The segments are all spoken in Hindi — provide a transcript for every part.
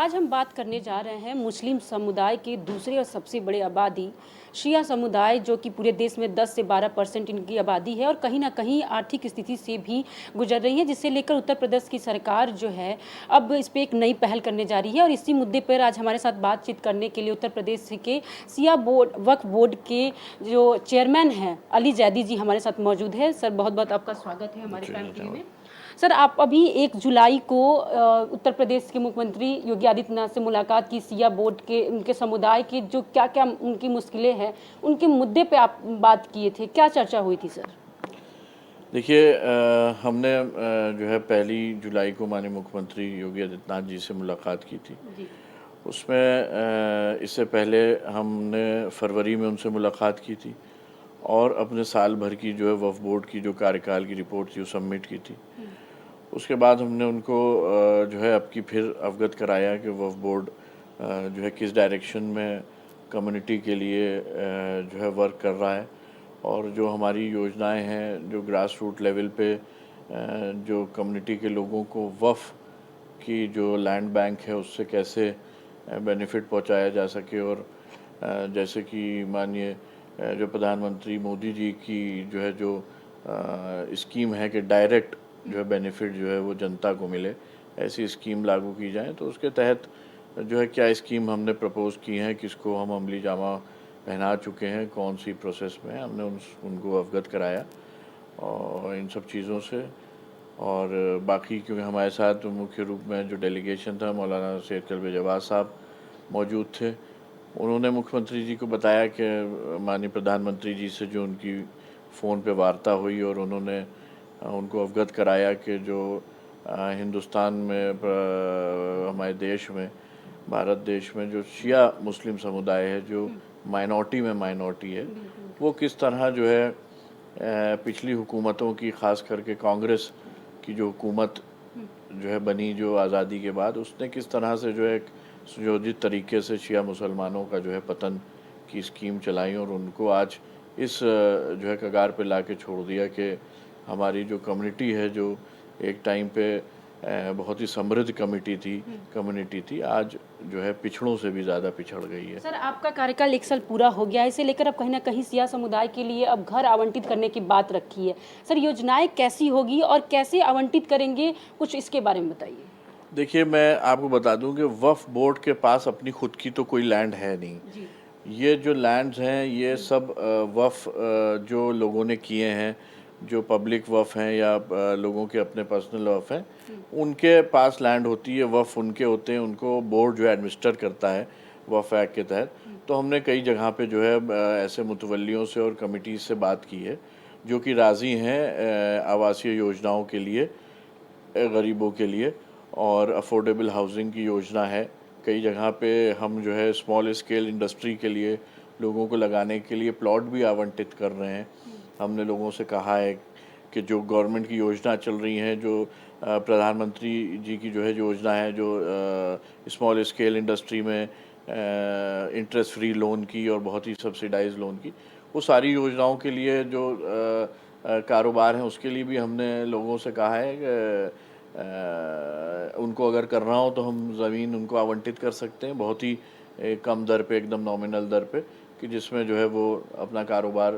आज हम बात करने जा रहे हैं मुस्लिम समुदाय के दूसरे और सबसे बड़े आबादी शिया समुदाय, जो कि पूरे देश में 10 से 12% इनकी आबादी है और कहीं ना कहीं आर्थिक स्थिति से भी गुजर रही है, जिससे लेकर उत्तर प्रदेश की सरकार जो है अब इस पर एक नई पहल करने जा रही है। और इसी मुद्दे पर आज हमारे साथ बातचीत करने के लिए उत्तर प्रदेश के शिया बोर्ड वक्फ बोर्ड के जो चेयरमैन हैं अली जैदी जी हमारे साथ मौजूद है। सर, बहुत बहुत आपका स्वागत है हमारे प्राइम टीवी में। सर, आप अभी 1 जुलाई को उत्तर प्रदेश के मुख्यमंत्री योगी आदित्यनाथ से मुलाकात की। सिया बोर्ड के उनके समुदाय की जो क्या क्या उनकी मुश्किलें हैं, उनके मुद्दे पे आप बात किए थे, क्या चर्चा हुई थी सर? देखिए, हमने जो है 1 जुलाई को माननीय मुख्यमंत्री योगी आदित्यनाथ जी से मुलाकात की थी। जी। उसमें इससे पहले हमने फरवरी में उनसे मुलाकात की थी और अपने साल भर की जो है वक्फ बोर्ड की जो कार्यकाल की रिपोर्ट थी वो सबमिट की थी। उसके बाद हमने उनको जो है अब की फिर अवगत कराया कि वक्फ बोर्ड जो है किस डायरेक्शन में कम्युनिटी के लिए जो है वर्क कर रहा है और जो हमारी योजनाएं हैं जो ग्रास रूट लेवल पे जो कम्युनिटी के लोगों को वक्फ की जो लैंड बैंक है उससे कैसे बेनिफिट पहुंचाया जा सके। और जैसे कि माननीय जो प्रधानमंत्री मोदी जी की जो है जो स्कीम है कि डायरेक्ट जो है बेनिफिट जो है वो जनता को मिले, ऐसी स्कीम लागू की जाए। तो उसके तहत जो है क्या स्कीम हमने प्रपोज़ की हैं, किसको हम अमली जामा पहना चुके हैं, कौन सी प्रोसेस में है, हमने उनको अवगत कराया और इन सब चीज़ों से। और बाकी क्योंकि हमारे साथ मुख्य रूप में जो डेलीगेशन था मौलाना सैयद कल्बे जवाद साहब मौजूद थे, उन्होंने मुख्यमंत्री जी को बताया कि माननीय प्रधानमंत्री जी से जो उनकी फ़ोन पे वार्ता हुई और उन्होंने उनको अवगत कराया कि जो हिंदुस्तान में हमारे देश में भारत देश में जो शिया मुस्लिम समुदाय है जो माइनॉरिटी में माइनॉरिटी है, वो किस तरह जो है पिछली हुकूमतों की ख़ास करके कांग्रेस की जो हुकूमत जो है बनी जो आज़ादी के बाद, उसने किस तरह से जो है एक सुयोजित तरीके से शिया मुसलमानों का जो है पतन की स्कीम चलाई और उनको आज इस जो है कगार पे ला के छोड़ दिया कि हमारी जो कम्युनिटी है जो एक टाइम पे बहुत ही समृद्ध कम्युनिटी थी, आज जो है पिछड़ों से भी ज़्यादा पिछड़ गई है। सर, आपका कार्यकाल 1 साल पूरा हो गया है, इसे लेकर अब कहीं ना कहीं सिया समुदाय के लिए अब घर आवंटित करने की बात रखी है। सर, योजनाएं कैसी होगी और कैसे आवंटित करेंगे, कुछ इसके बारे में बताइए। देखिए, मैं आपको बता दूं कि वक्फ बोर्ड के पास अपनी खुद की तो कोई लैंड है नहीं। जी। ये जो लैंड्स हैं ये सब वक्फ जो लोगों ने किए हैं, जो पब्लिक वक्फ हैं या लोगों के अपने पर्सनल वक्फ हैं, उनके पास लैंड होती है, वक्फ उनके होते हैं, उनको बोर्ड जो है एडमिनिस्टर करता है वक्फ एक्ट के तहत। तो हमने कई जगह पे जो है ऐसे मुतवल्लियों से और कमिटीज़ से बात की है जो कि राज़ी हैं आवासीय योजनाओं के लिए, गरीबों के लिए, और अफोर्डेबल हाउसिंग की योजना है। कई जगह पे हम जो है स्मॉल स्केल इंडस्ट्री के लिए लोगों को लगाने के लिए प्लॉट भी आवंटित कर रहे हैं। हमने लोगों से कहा है कि जो गवर्नमेंट की योजना चल रही हैं, जो प्रधानमंत्री जी की जो है योजना है जो स्मॉल स्केल इंडस्ट्री में इंटरेस्ट फ्री लोन की और बहुत ही सब्सिडाइज लोन की, वो सारी योजनाओं के लिए जो कारोबार हैं उसके लिए भी हमने लोगों से कहा है कि उनको अगर करना हो तो हम ज़मीन उनको आवंटित कर सकते हैं बहुत ही कम दर पे, एकदम नॉमिनल दर पे, कि जिसमें जो है वो अपना कारोबार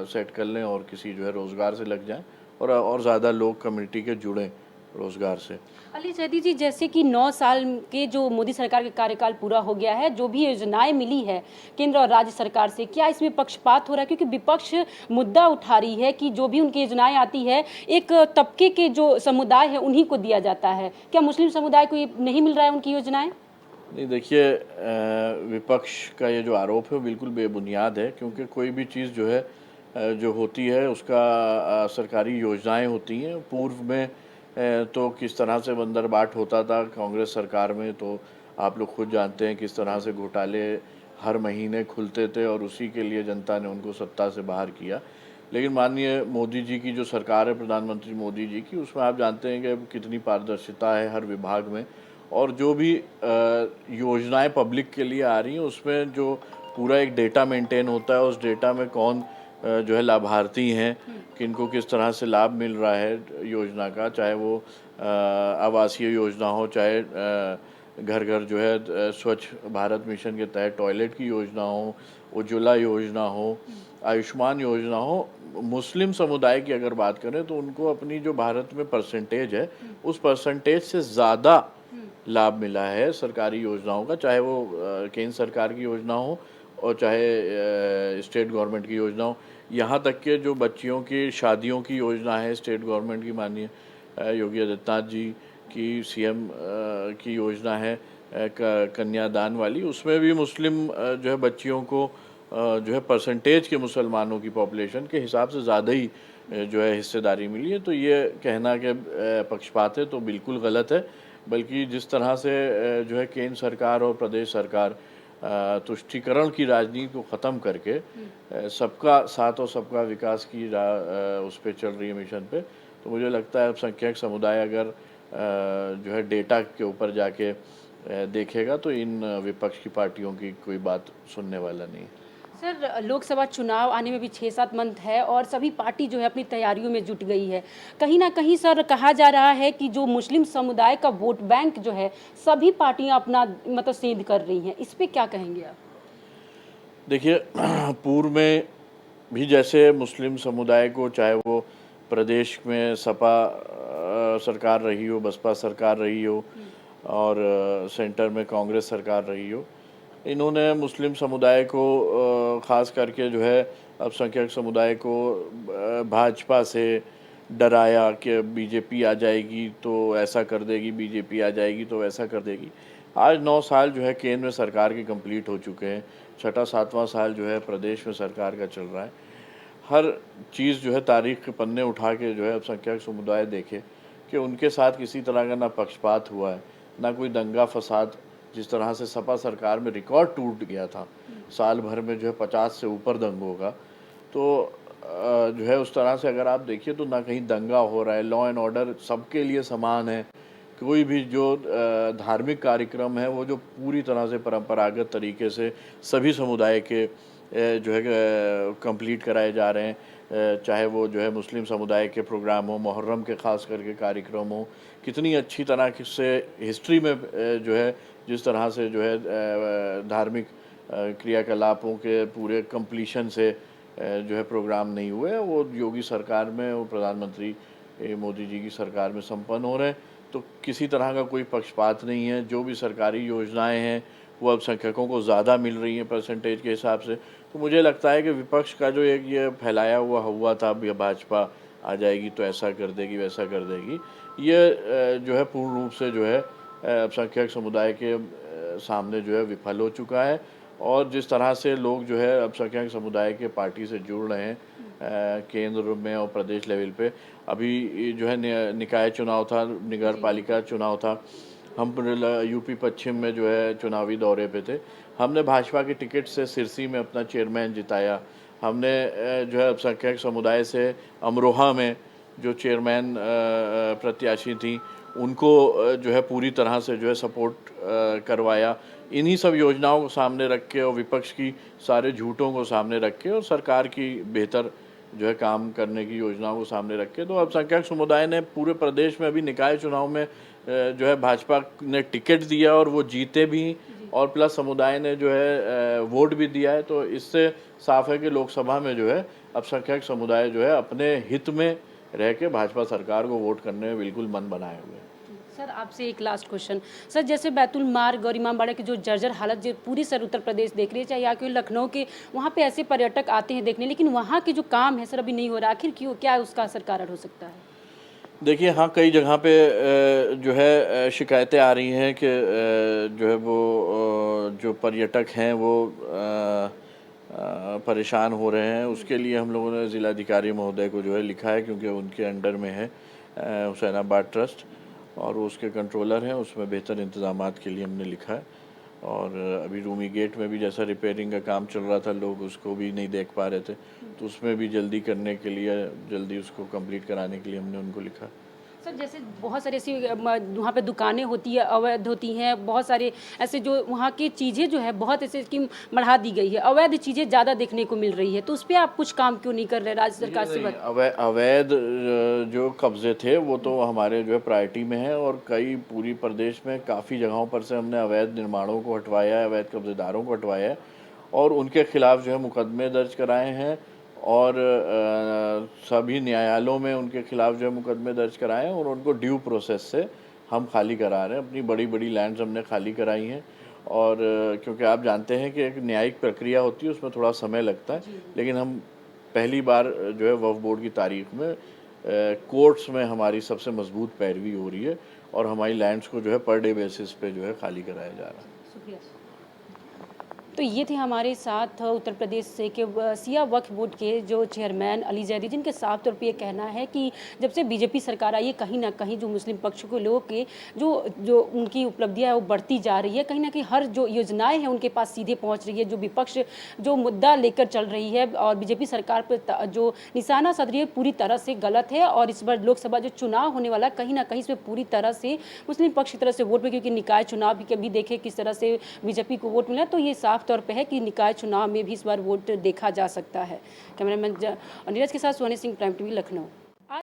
सेट कर लें और किसी जो है रोज़गार से लग जाएं और ज़्यादा लोग कम्युनिटी के जुड़ें रोज़गार से। अली जैदी जी, जैसे कि 9 साल के जो मोदी सरकार का कार्यकाल पूरा हो गया है, जो भी योजनाएं मिली है केंद्र और राज्य सरकार से, क्या इसमें पक्षपात हो रहा है? क्योंकि विपक्ष मुद्दा उठा रही है कि जो भी उनकी योजनाएं आती है एक तबके के जो समुदाय है उन्हीं को दिया जाता है। क्या मुस्लिम समुदाय को ये नहीं मिल रहा है उनकी योजनाएं? नहीं, देखिए, विपक्ष का ये जो आरोप है वो बिल्कुल बेबुनियाद है, क्योंकि कोई भी चीज़ जो है जो होती है उसका सरकारी योजनाएं होती हैं। पूर्व में तो किस तरह से बंदरबाट होता था कांग्रेस सरकार में, तो आप लोग खुद जानते हैं किस तरह से घोटाले हर महीने खुलते थे और उसी के लिए जनता ने उनको सत्ता से बाहर किया। लेकिन माननीय मोदी जी की जो सरकार है, प्रधानमंत्री मोदी जी की, उसमें आप जानते हैं कि कितनी पारदर्शिता है हर विभाग में, और जो भी योजनाएं पब्लिक के लिए आ रही हैं उसमें जो पूरा एक डेटा मेंटेन होता है, उस डेटा में कौन जो है लाभार्थी हैं, किनको किस तरह से लाभ मिल रहा है योजना का, चाहे वो आवासीय योजना हो, चाहे घर घर जो है स्वच्छ भारत मिशन के तहत टॉयलेट की योजना हो, उज्ज्वला योजना हो, आयुष्मान योजना हो। मुस्लिम समुदाय की अगर बात करें तो उनको अपनी जो भारत में परसेंटेज है, उस परसेंटेज से ज़्यादा लाभ मिला है सरकारी योजनाओं का, चाहे वो केंद्र सरकार की योजना हो और चाहे स्टेट गवर्नमेंट की योजना हो। यहाँ तक के जो बच्चियों की शादियों की योजना है स्टेट गवर्नमेंट की, माननीय योगी आदित्यनाथ जी की सीएम की योजना है कन्यादान वाली, उसमें भी मुस्लिम जो है बच्चियों को जो है परसेंटेज के मुसलमानों की पॉपुलेशन के हिसाब से ज़्यादा ही जो है हिस्सेदारी मिली है। तो ये कहना कि पक्षपात है तो बिल्कुल गलत है, बल्कि जिस तरह से जो है केंद्र सरकार और प्रदेश सरकार तुष्टीकरण की राजनीति को ख़त्म करके सबका साथ और सबका विकास की उस पर चल रही है मिशन पे, तो मुझे लगता है अल्पसंख्यक समुदाय अगर जो है डेटा के ऊपर जाके देखेगा तो इन विपक्ष की पार्टियों की कोई बात सुनने वाला नहीं है। सर, लोकसभा चुनाव आने में भी 6-7 मंथ है और सभी पार्टी जो है अपनी तैयारियों में जुट गई है। कहीं न कहीं सर कहा जा रहा है कि जो मुस्लिम समुदाय का वोट बैंक जो है, सभी पार्टियां अपना मतलब सेंध कर रही हैं। इस पे क्या कहेंगे आप? देखिए पूर्व में भी जैसे मुस्लिम समुदाय को, चाहे वो प्रदेश में सपा सरकार रही हो, बसपा सरकार रही हो और सेंटर में कांग्रेस सरकार रही हो, इन्होंने मुस्लिम समुदाय को ख़ास करके जो है अल्पसंख्यक समुदाय को भाजपा से डराया कि बीजेपी आ जाएगी तो ऐसा कर देगी, बीजेपी आ जाएगी तो ऐसा कर देगी। आज 9 साल जो है केंद्र में सरकार के कंप्लीट हो चुके हैं, छठा 7वां साल जो है प्रदेश में सरकार का चल रहा है। हर चीज़ जो है तारीख के पन्ने उठा के जो है अल्पसंख्यक समुदाय देखे कि उनके साथ किसी तरह का ना पक्षपात हुआ है, ना कोई दंगा फसाद। जिस तरह से सपा सरकार में रिकॉर्ड टूट गया था, साल भर में जो है 50 से ऊपर दंगों का, तो जो है उस तरह से अगर आप देखिए तो ना कहीं दंगा हो रहा है, लॉ एंड ऑर्डर सबके लिए समान है। कोई भी जो धार्मिक कार्यक्रम है वो जो पूरी तरह से परंपरागत तरीके से सभी समुदाय के जो है कंप्लीट कराए जा रहे हैं। चाहे वो जो है मुस्लिम समुदाय के प्रोग्राम हो, मुहर्रम के ख़ास करके कार्यक्रम हो, कितनी अच्छी तरह से हिस्ट्री में जो है जिस तरह से जो है धार्मिक क्रियाकलापों के पूरे कंप्लीशन से जो है प्रोग्राम नहीं हुए, वो योगी सरकार में, वो प्रधानमंत्री मोदी जी की सरकार में संपन्न हो रहे हैं। तो किसी तरह का कोई पक्षपात नहीं है। जो भी सरकारी योजनाएं हैं वो अल्पसंख्यकों को ज़्यादा मिल रही हैं परसेंटेज के हिसाब से। तो मुझे लगता है कि विपक्ष का जो एक ये फैलाया हुआ था भाजपा आ जाएगी तो ऐसा कर देगी, वैसा कर देगी, ये जो है पूर्ण रूप से जो है अल्पसंख्यक समुदाय के सामने जो है विफल हो चुका है। और जिस तरह से लोग जो है अल्पसंख्यक समुदाय के पार्टी से जुड़ रहे हैं केंद्र में और प्रदेश लेवल पे, अभी जो है निकाय चुनाव था, नगर पालिका चुनाव था, हम यूपी पश्चिम में जो है चुनावी दौरे पे थे। हमने भाजपा की टिकट से सिरसी में अपना चेयरमैन जिताया। हमने जो है अल्पसंख्यक समुदाय से अमरोहा में जो चेयरमैन प्रत्याशी थी उनको जो है पूरी तरह से जो है सपोर्ट करवाया। इन्हीं सब योजनाओं को सामने रख के और विपक्ष की सारे झूठों को सामने रख के और सरकार की बेहतर जो है काम करने की योजनाओं को सामने रख के, तो अल्पसंख्यक समुदाय ने पूरे प्रदेश में अभी निकाय चुनाव में जो है भाजपा ने टिकट दिया और वो जीते भी, और प्लस समुदाय ने जो है वोट भी दिया है। तो इससे साफ है कि लोकसभा में जो है अल्पसंख्यक समुदाय जो है अपने हित में रह के भाजपा सरकार को वोट करने में बिल्कुल मन बनाए हुए हैं। सर, आपसे एक लास्ट क्वेश्चन। सर, जैसे बैतुल मार्ग और इमामबाड़ा की जो जर्जर हालत जो पूरी सर उत्तर प्रदेश देख रही है, चाहे यहाँ के लखनऊ के, वहाँ पे ऐसे पर्यटक आते हैं देखने, लेकिन वहाँ के जो काम है सर अभी नहीं हो रहा, आखिर क्यों, क्या उसका असर कारण हो सकता है? देखिए हाँ, कई जगह पे जो है शिकायतें आ रही हैं कि जो है वो जो पर्यटक हैं वो परेशान हो रहे हैं। उसके लिए हम लोगों ने ज़िलाधिकारी महोदय को जो है लिखा है, क्योंकि उनके अंडर में है हुसैनाबाद ट्रस्ट और वो उसके कंट्रोलर हैं। उसमें बेहतर इंतज़ामात के लिए हमने लिखा है। और अभी रूमी गेट में भी जैसा रिपेयरिंग का काम चल रहा था, लोग उसको भी नहीं देख पा रहे थे, तो उसमें भी जल्दी करने के लिए, जल्दी उसको कंप्लीट कराने के लिए हमने उनको लिखा। सर जैसे बहुत सारी ऐसी वहाँ पे दुकानें होती है अवैध होती हैं, बहुत सारे ऐसे जो वहाँ की चीज़ें जो है बहुत ऐसे कि बढ़ा दी गई है, अवैध चीज़ें ज़्यादा देखने को मिल रही है, तो उस पर आप कुछ काम क्यों नहीं कर रहे राज्य सरकार से? नहीं, अवैध जो कब्जे थे वो तो हमारे जो है प्रायोरिटी में है, और कई पूरी प्रदेश में काफ़ी जगहों पर से हमने अवैध निर्माणों को हटवाया है, अवैध कब्जेदारों को हटवाया है और उनके खिलाफ जो है मुकदमे दर्ज कराए हैं, और सभी न्यायालयों में उनके खिलाफ जो है मुकदमे दर्ज कराए हैं और उनको ड्यू प्रोसेस से हम खाली करा रहे हैं। अपनी बड़ी बड़ी लैंड्स हमने खाली कराई हैं, और क्योंकि आप जानते हैं कि एक न्यायिक प्रक्रिया होती है, उसमें थोड़ा समय लगता है, लेकिन हम पहली बार जो है वक्फ बोर्ड की तारीख में कोर्ट्स में हमारी सबसे मजबूत पैरवी हो रही है और हमारी लैंड्स को जो है पर डे बेसिस पे जो है खाली कराया जा रहा है। शुक्रिया। तो ये थे हमारे साथ उत्तर प्रदेश से के सिया वक्फ बोर्ड के जो चेयरमैन अली जैदी, जिनके साफ तौर पे ये कहना है कि जब से बीजेपी सरकार आई है कहीं ना कहीं जो मुस्लिम पक्ष के लोगों के जो जो उनकी उपलब्धियां है वो बढ़ती जा रही है, कहीं ना कहीं हर जो योजनाएं हैं उनके पास सीधे पहुंच रही है। जो विपक्ष जो मुद्दा लेकर चल रही है और बीजेपी सरकार पर जो निशाना साध रही है पूरी तरह से गलत है, और इस बार लोकसभा जो चुनाव होने वाला कहीं ना कहीं इसमें पूरी तरह से मुस्लिम पक्ष की तरफ से वोट में, क्योंकि निकाय चुनाव भी देखे किस तरह से बीजेपी को वोट मिला, तो ये साफ तौर पे है कि निकाय चुनाव में भी इस बार वोट देखा जा सकता है। कैमरामैन नीरज के साथ सोनी सिंह, प्राइम टीवी, लखनऊ।